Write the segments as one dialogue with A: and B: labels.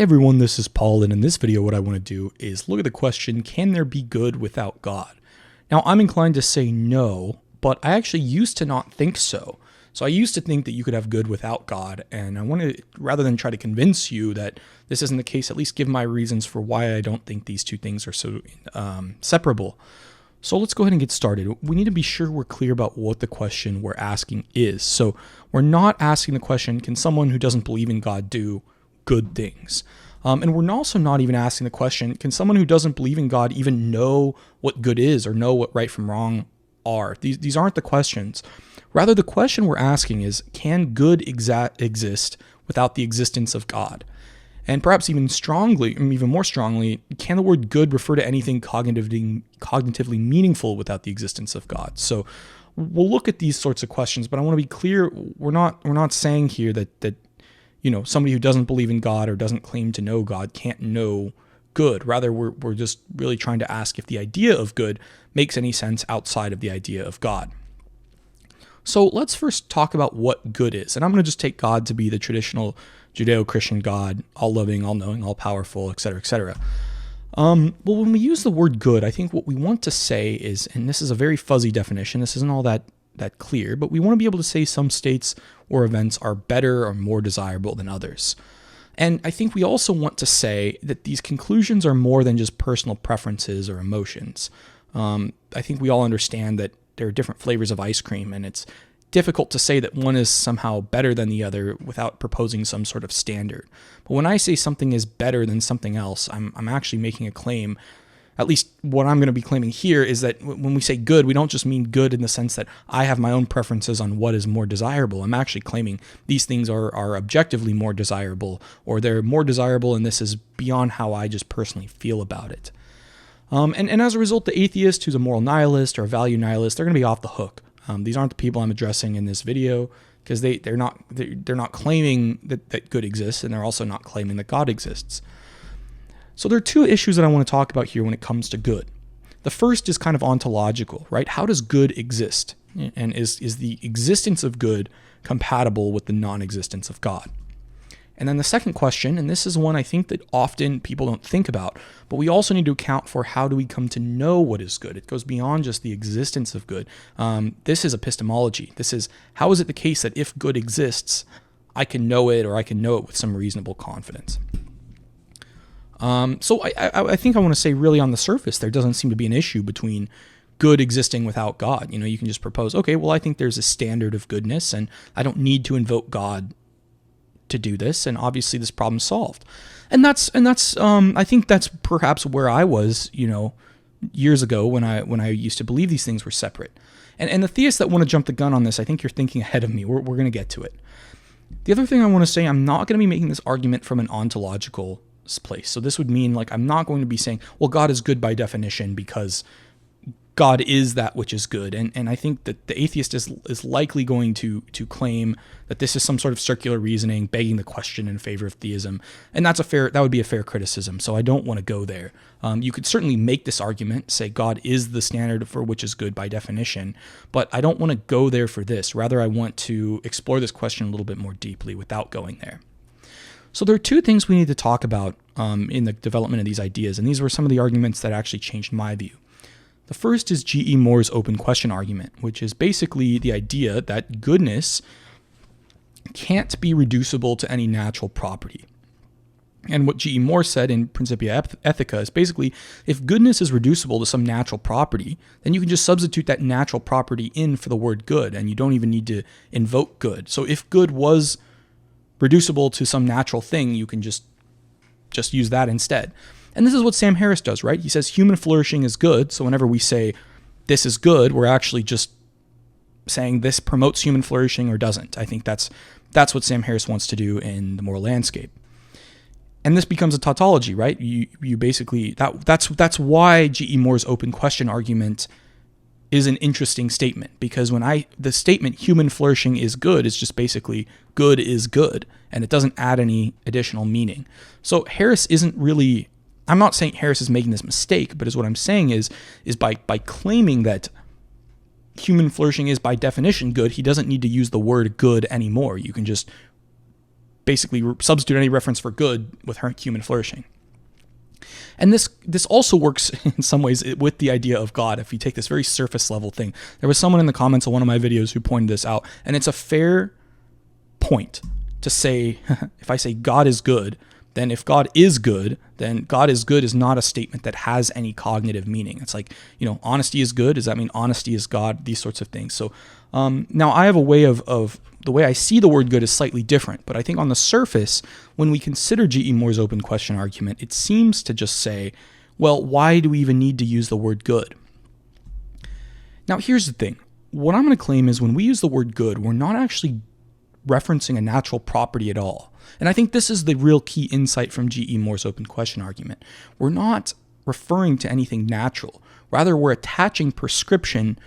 A: Hey everyone, this is Paul, and in this video what I want to do is look at the question, can there be good without God? Now I'm inclined to say no, but I actually used to not think so. So I used to think that you could have good without God, and I want to, rather than try to convince you that this isn't the case, at least give my reasons for why I don't think these two things are so separable. So let's go ahead and get started. We need to be sure we're clear about what the question we're asking is. So we're not asking the question, can someone who doesn't believe in God do good things? And we're also not even asking the question, can someone who doesn't believe in God even know what good is or know what right from wrong are? These aren't the questions. Rather, the question we're asking is, can good exist without the existence of God? And perhaps even more strongly, can the word good refer to anything cognitively meaningful without the existence of God? So we'll look at these sorts of questions, but I want to be clear, we're not saying here that somebody who doesn't believe in God or doesn't claim to know God can't know good. Rather, we're just really trying to ask if the idea of good makes any sense outside of the idea of God. So let's first talk about what good is. And I'm going to just take God to be the traditional Judeo-Christian God, all-loving, all-knowing, all-powerful, etc., etc. Well, when we use the word good, I think what we want to say is, and this is a very fuzzy definition, this isn't all that clear, but we want to be able to say some states or events are better or more desirable than others. And I think we also want to say that these conclusions are more than just personal preferences or emotions. I think we all understand that there are different flavors of ice cream, and it's difficult to say that one is somehow better than the other without proposing some sort of standard. But when I say something is better than something else, I'm actually making a claim. At least what I'm going to be claiming here is that when we say good, we don't just mean good in the sense that I have my own preferences on what is more desirable. I'm actually claiming these things are objectively more desirable, or they're more desirable, and this is beyond how I just personally feel about it. And as a result, the atheist who's a moral nihilist or a value nihilist, they're going to be off the hook. These aren't the people I'm addressing in this video, because they're not claiming that good exists, and they're also not claiming that God exists. So there are two issues that I want to talk about here when it comes to good. The first is kind of ontological, right? How does good exist? And is the existence of good compatible with the non-existence of God? And then the second question, and this is one I think that often people don't think about, but we also need to account for how do we come to know what is good. It goes beyond just the existence of good. This is epistemology. This is, how is it the case that if good exists, I can know it, or I can know it with some reasonable confidence? So I think I want to say, really on the surface, there doesn't seem to be an issue between good existing without God. You can just propose, okay, well, I think there's a standard of goodness, and I don't need to invoke God to do this, and obviously this problem's solved. And that's I think that's perhaps where I was, years ago when I used to believe these things were separate. And the theists that want to jump the gun on this, I think you're thinking ahead of me. We're going to get to it. The other thing I want to say, I'm not going to be making this argument from an ontological place. So this would mean, I'm not going to be saying, well, God is good by definition because God is that which is good. And I think that the atheist is likely going to claim that this is some sort of circular reasoning, begging the question in favor of theism. And that would be a fair criticism. So I don't want to go there. You could certainly make this argument, say God is the standard for which is good by definition, but I don't want to go there for this. Rather, I want to explore this question a little bit more deeply without going there. So there are two things we need to talk about in the development of these ideas, and these were some of the arguments that actually changed my view. The first is G.E. Moore's open question argument, which is basically the idea that goodness can't be reducible to any natural property. And what G.E. Moore said in Principia Ethica is basically, if goodness is reducible to some natural property, then you can just substitute that natural property in for the word good, and you don't even need to invoke good. So if good was reducible to some natural thing, you can just use that instead. And this is what Sam Harris does, right? He says human flourishing is good. So whenever we say this is good, we're actually just saying this promotes human flourishing or doesn't. I think that's what Sam Harris wants to do in The Moral Landscape. And this becomes a tautology, right? You basically, that's why G.E. Moore's open question argument is an interesting statement, because the statement human flourishing is good is just basically good is good, and it doesn't add any additional meaning. So Harris isn't really, I'm not saying Harris is making this mistake, but what I'm saying is by claiming that human flourishing is by definition good, he doesn't need to use the word good anymore. You can just basically substitute any reference for good with human flourishing. And this also works in some ways with the idea of God. If you take this very surface level thing, there was someone in the comments of one of my videos who pointed this out, and it's a fair point to say, if I say God is good, then if God is good, then God is good is not a statement that has any cognitive meaning. It's like, honesty is good. Does that mean honesty is God? These sorts of things. So now I have a way of the way I see the word good is slightly different, but I think on the surface, when we consider G.E. Moore's open question argument, it seems to just say, well, why do we even need to use the word good? Now, here's the thing. What I'm going to claim is when we use the word good, we're not actually referencing a natural property at all. And I think this is the real key insight from G.E. Moore's open question argument. We're not referring to anything natural. Rather, we're attaching prescription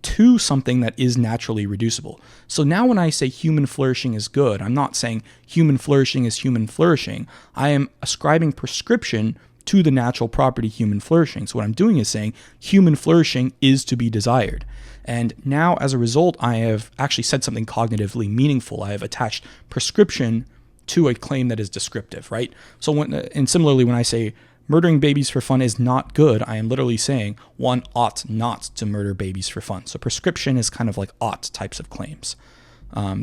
A: to something that is naturally reducible. So now when I say human flourishing is good, I'm not saying human flourishing is human flourishing. I am ascribing prescription to the natural property human flourishing. So what I'm doing is saying human flourishing is to be desired. And now as a result, I have actually said something cognitively meaningful. I have attached prescription to a claim that is descriptive, right? So and similarly, when I say murdering babies for fun is not good, I am literally saying one ought not to murder babies for fun. So prescription is kind of like ought types of claims.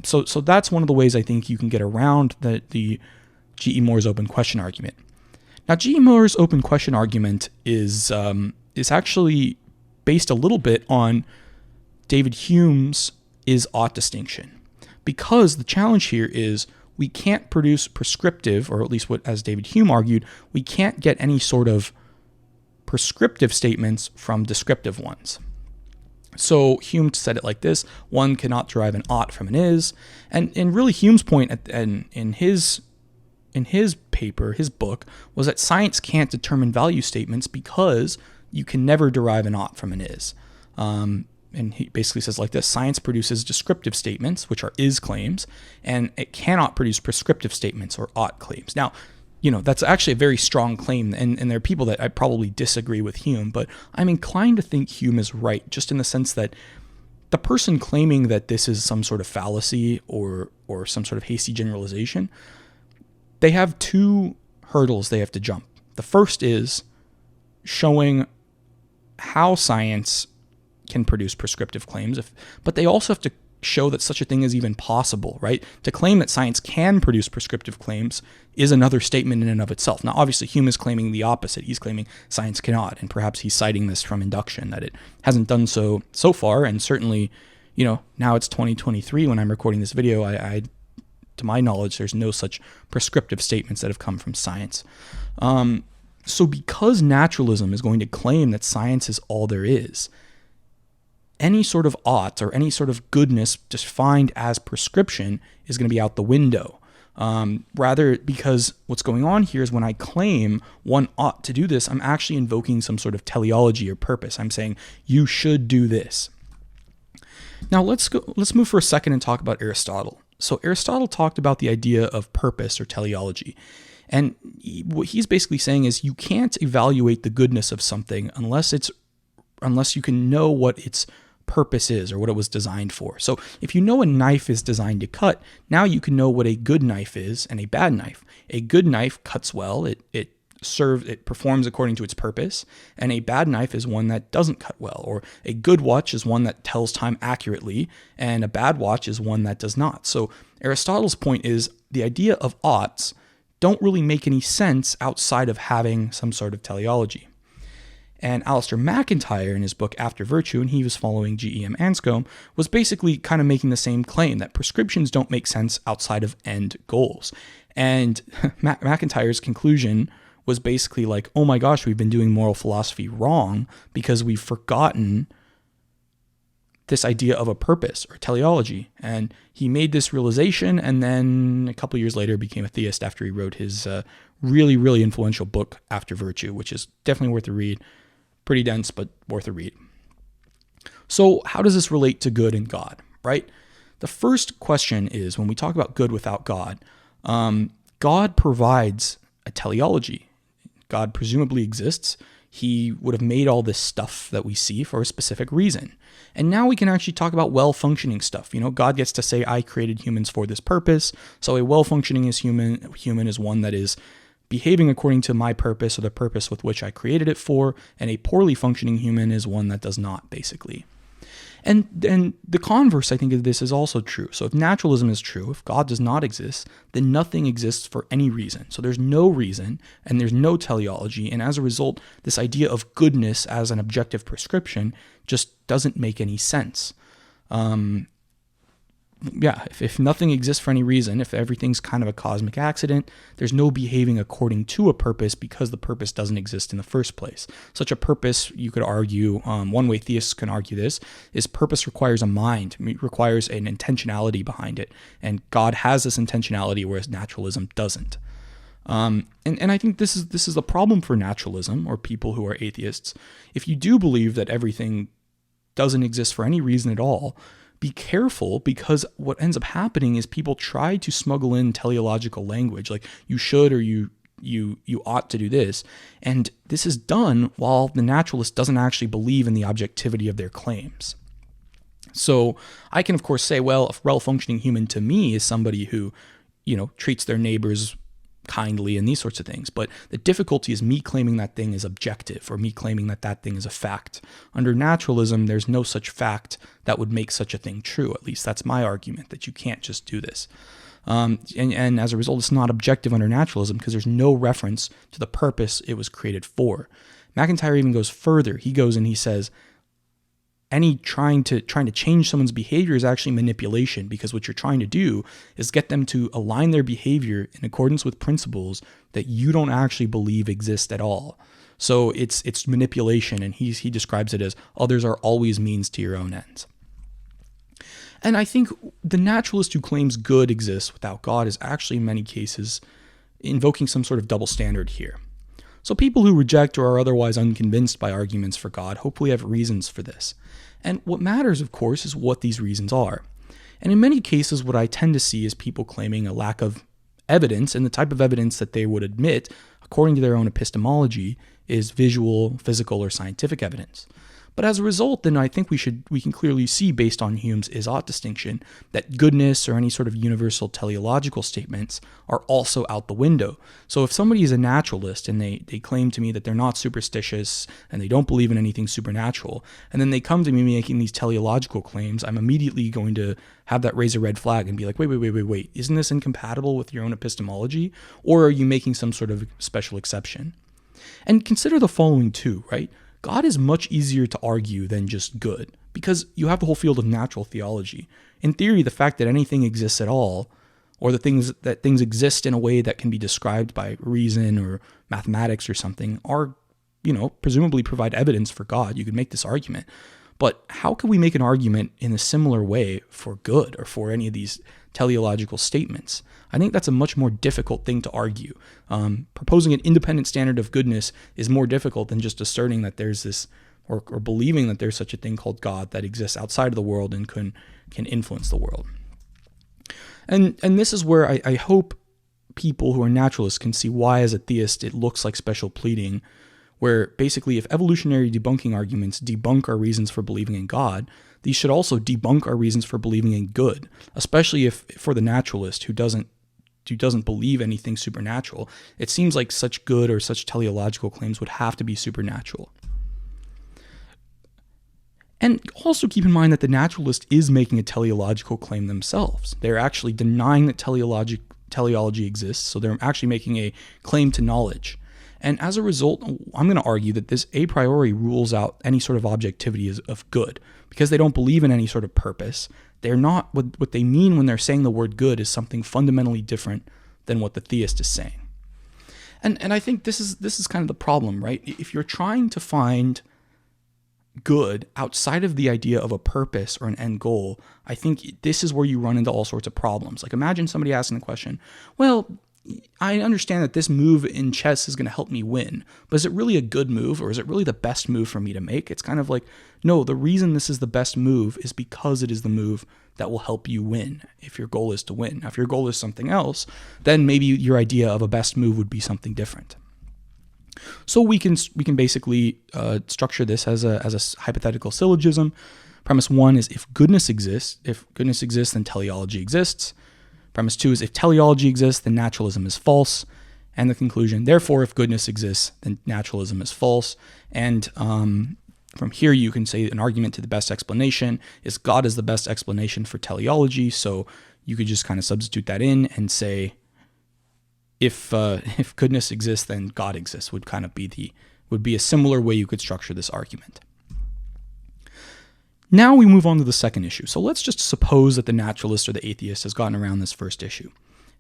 A: So that's one of the ways I think you can get around the G.E. Moore's open question argument. Now, G.E. Moore's open question argument is actually based a little bit on David Hume's is-ought distinction, because the challenge here is we can't produce prescriptive, or at least what, as David Hume argued, we can't get any sort of prescriptive statements from descriptive ones. So Hume said it like this: one cannot derive an ought from an is, and really Hume's point in his paper, his book, was that science can't determine value statements because you can never derive an ought from an is. And he basically says like this: science produces descriptive statements, which are is claims, and it cannot produce prescriptive statements or ought claims. Now, that's actually a very strong claim, and there are people that I probably disagree with Hume, but I'm inclined to think Hume is right, just in the sense that the person claiming that this is some sort of fallacy or some sort of hasty generalization, they have two hurdles they have to jump. The first is showing how science can produce prescriptive claims, but they also have to show that such a thing is even possible, right? To claim that science can produce prescriptive claims is another statement in and of itself. Now, obviously, Hume is claiming the opposite. He's claiming science cannot, and perhaps he's citing this from induction, that it hasn't done so far, and certainly, now it's 2023 when I'm recording this video, I to my knowledge, there's no such prescriptive statements that have come from science. So because naturalism is going to claim that science is all there is, any sort of ought or any sort of goodness defined as prescription is going to be out the window. Rather, because what's going on here is when I claim one ought to do this, I'm actually invoking some sort of teleology or purpose. I'm saying you should do this. Now let's move for a second and talk about Aristotle. So Aristotle talked about the idea of purpose or teleology. And what he's basically saying is you can't evaluate the goodness of something unless you can know what its purpose is or what it was designed for. So if you know a knife is designed to cut, now you can know what a good knife is and a bad knife. A good knife cuts well, it performs according to its purpose, and a bad knife is one that doesn't cut well. Or a good watch is one that tells time accurately, and a bad watch is one that does not. So Aristotle's point is the idea of oughts don't really make any sense outside of having some sort of teleology. And Alasdair MacIntyre, in his book After Virtue, and he was following G.E.M. Anscombe, was basically kind of making the same claim, that prescriptions don't make sense outside of end goals. And MacIntyre's conclusion was basically like, oh my gosh, we've been doing moral philosophy wrong because we've forgotten this idea of a purpose or teleology. And he made this realization, and then a couple years later became a theist after he wrote his really, really influential book After Virtue, which is definitely worth a read. Pretty dense, but worth a read. So how does this relate to good and God, right? The first question is, when we talk about good without God, God provides a teleology. God presumably exists. he would have made all this stuff that we see for a specific reason. And now we can actually talk about well-functioning stuff. God gets to say, I created humans for this purpose. So a well-functioning human is one that is behaving according to my purpose or the purpose with which I created it for. And a poorly functioning human is one that does not, basically. And then the converse, I think, of this is also true. So if naturalism is true, if God does not exist, then nothing exists for any reason. So there's no reason and there's no teleology. And as a result, this idea of goodness as an objective prescription just doesn't make any sense. If nothing exists for any reason, if everything's kind of a cosmic accident, there's no behaving according to a purpose because the purpose doesn't exist in the first place. Such a purpose, you could argue, one way theists can argue this, is purpose requires a mind, it requires an intentionality behind it. And God has this intentionality, whereas naturalism doesn't. And I think this is the problem for naturalism, or people who are atheists. If you do believe that everything doesn't exist for any reason at all, be careful, because what ends up happening is people try to smuggle in teleological language, like you should or you ought to do this. And this is done while the naturalist doesn't actually believe in the objectivity of their claims. So I can, of course, say, well, a well-functioning human to me is somebody who, treats their neighbors kindly and these sorts of things. But the difficulty is me claiming that thing is objective, or me claiming that that thing is a fact. Under naturalism, there's no such fact that would make such a thing true. At least that's my argument, that you can't just do this. And as a result, it's not objective under naturalism because there's no reference to the purpose it was created for. MacIntyre even goes further. He goes and he says, any trying to change someone's behavior is actually manipulation, because what you're trying to do is get them to align their behavior in accordance with principles that you don't actually believe exist at all. So it's manipulation, and he describes it as others are always means to your own ends. And I think the naturalist who claims good exists without God is actually in many cases invoking some sort of double standard here. So people who reject or are otherwise unconvinced by arguments for God hopefully have reasons for this. And what matters, of course, is what these reasons are. And in many cases, what I tend to see is people claiming a lack of evidence, and the type of evidence that they would admit, according to their own epistemology, is visual, physical, or scientific evidence. But as a result, then I think we can clearly see, based on Hume's is-ought distinction, that goodness or any sort of universal teleological statements are also out the window. So if somebody is a naturalist and they claim to me that they're not superstitious and they don't believe in anything supernatural, and then they come to me making these teleological claims, I'm immediately going to have that raise a red flag and be like, wait, isn't this incompatible with your own epistemology? Or are you making some sort of special exception? And consider the following too, right? God is much easier to argue than just good, because you have the whole field of natural theology. In theory, the fact that anything exists at all, or that things exist in a way that can be described by reason or mathematics or something, are, presumably provide evidence for God. You could make this argument. But how can we make an argument in a similar way for good or for any of these teleological statements? I think that's a much more difficult thing to argue. Proposing an independent standard of goodness is more difficult than just asserting that there's this, or believing that there's such a thing called God that exists outside of the world and can influence the world. And this is where I hope people who are naturalists can see why, as a theist, it looks like special pleading, where basically if evolutionary debunking arguments debunk our reasons for believing in God, these should also debunk our reasons for believing in good, especially if for the naturalist who doesn't believe anything supernatural, it seems like such good or such teleological claims would have to be supernatural. And also keep in mind that the naturalist is making a teleological claim themselves. They're actually denying that teleology exists, so they're actually making a claim to knowledge. And as a result, I'm going to argue that this a priori rules out any sort of objectivity of good, because they don't believe in any sort of purpose. They're not, what they mean when they're saying the word good is something fundamentally different than what the theist is saying. And I think this is kind of the problem, right? If you're trying to find good outside of the idea of a purpose or an end goal, I think this is where you run into all sorts of problems. Like, imagine somebody asking the question, well, I understand that this move in chess is going to help me win, but is it really a good move, or is it really the best move for me to make? It's kind of like, no, the reason this is the best move is because it is the move that will help you win if your goal is to win. Now, if your goal is something else, then maybe your idea of a best move would be something different. So we can basically structure this as a hypothetical syllogism. Premise 1 is if goodness exists, then teleology exists. Premise 2 is if teleology exists, then naturalism is false. And the conclusion, therefore, if goodness exists, then naturalism is false. And from here, you can say an argument to the best explanation is God is the best explanation for teleology. So you could just kind of substitute that in and say, if goodness exists, then God exists would kind of be a similar way you could structure this argument. Now we move on to the second issue. So let's just suppose that the naturalist or the atheist has gotten around this first issue.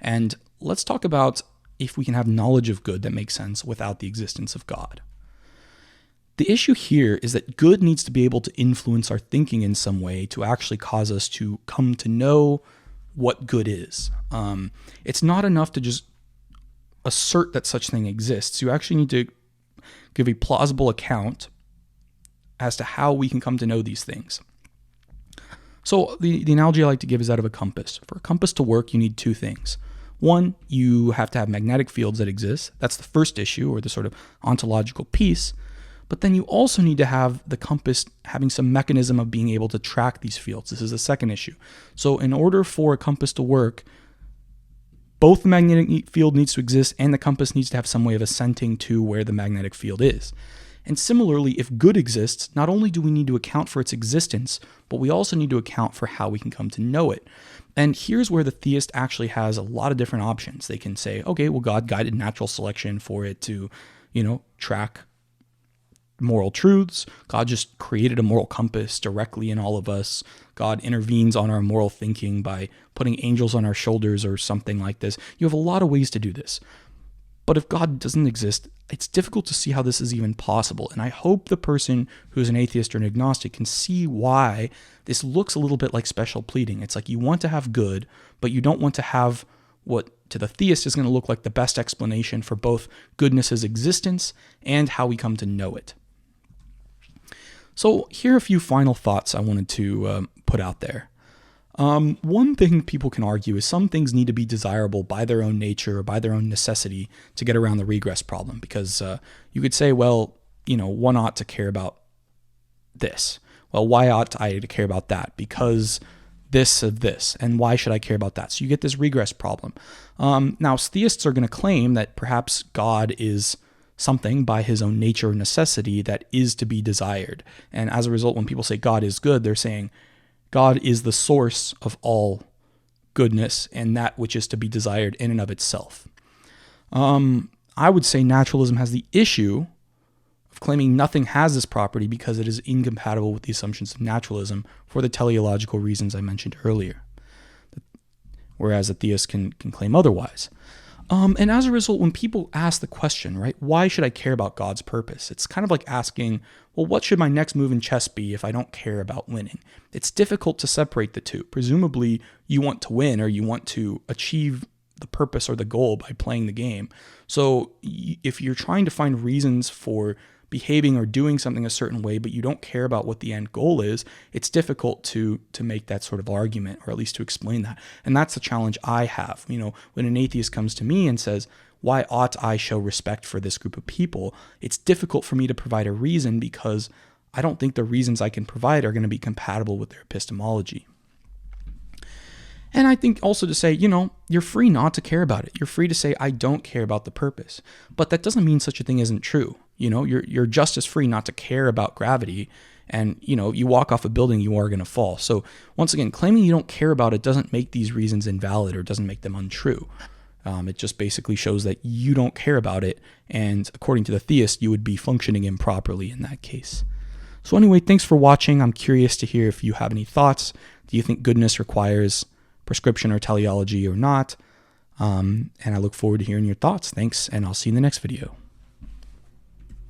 A: And let's talk about if we can have knowledge of good that makes sense without the existence of God. The issue here is that good needs to be able to influence our thinking in some way to actually cause us to come to know what good is. It's not enough to just assert that such thing exists. You actually need to give a plausible account as to how we can come to know these things. So the analogy I like to give is that of a compass. For a compass to work, you need two things. One, you have to have magnetic fields that exist. That's the first issue, or the sort of ontological piece. But then you also need to have the compass having some mechanism of being able to track these fields. This is the second issue. So in order for a compass to work, both the magnetic field needs to exist and the compass needs to have some way of assenting to where the magnetic field is. And similarly, if good exists, not only do we need to account for its existence, but we also need to account for how we can come to know it. And here's where the theist actually has a lot of different options. They can say, okay, well, God guided natural selection for it to, track moral truths. God just created a moral compass directly in all of us. God intervenes on our moral thinking by putting angels on our shoulders or something like this. You have a lot of ways to do this. But if God doesn't exist, it's difficult to see how this is even possible. And I hope the person who's an atheist or an agnostic can see why this looks a little bit like special pleading. It's like you want to have good, but you don't want to have what to the theist is going to look like the best explanation for both goodness's existence and how we come to know it. So here are a few final thoughts I wanted to put out there. One thing people can argue is some things need to be desirable by their own nature or by their own necessity to get around the regress problem, because you could say, well, one ought to care about this. Well, why ought I to care about that? Because this of this, and why should I care about that? So you get this regress problem. Now, theists are going to claim that perhaps God is something by his own nature or necessity that is to be desired. And as a result, when people say God is good, they're saying God is the source of all goodness and that which is to be desired in and of itself. I would say naturalism has the issue of claiming nothing has this property because it is incompatible with the assumptions of naturalism for the teleological reasons I mentioned earlier, whereas a theist can claim otherwise. And as a result, when people ask the question, right, why should I care about God's purpose? It's kind of like asking, well, what should my next move in chess be if I don't care about winning? It's difficult to separate the two. Presumably, you want to win or you want to achieve the purpose or the goal by playing the game. So if you're trying to find reasons for behaving or doing something a certain way, but you don't care about what the end goal is, it's difficult to make that sort of argument, or at least to explain that. And that's the challenge I have. When an atheist comes to me and says, why ought I show respect for this group of people? It's difficult for me to provide a reason because I don't think the reasons I can provide are going to be compatible with their epistemology. And I think also to say, you're free not to care about it. You're free to say, I don't care about the purpose. But that doesn't mean such a thing isn't true. You're just as free not to care about gravity. And, you walk off a building, you are going to fall. So once again, claiming you don't care about it doesn't make these reasons invalid or doesn't make them untrue. It just basically shows that you don't care about it. And according to the theist, you would be functioning improperly in that case. So anyway, thanks for watching. I'm curious to hear if you have any thoughts. Do you think goodness requires prescription or teleology or not? And I look forward to hearing your thoughts. Thanks, and I'll see you in the next video.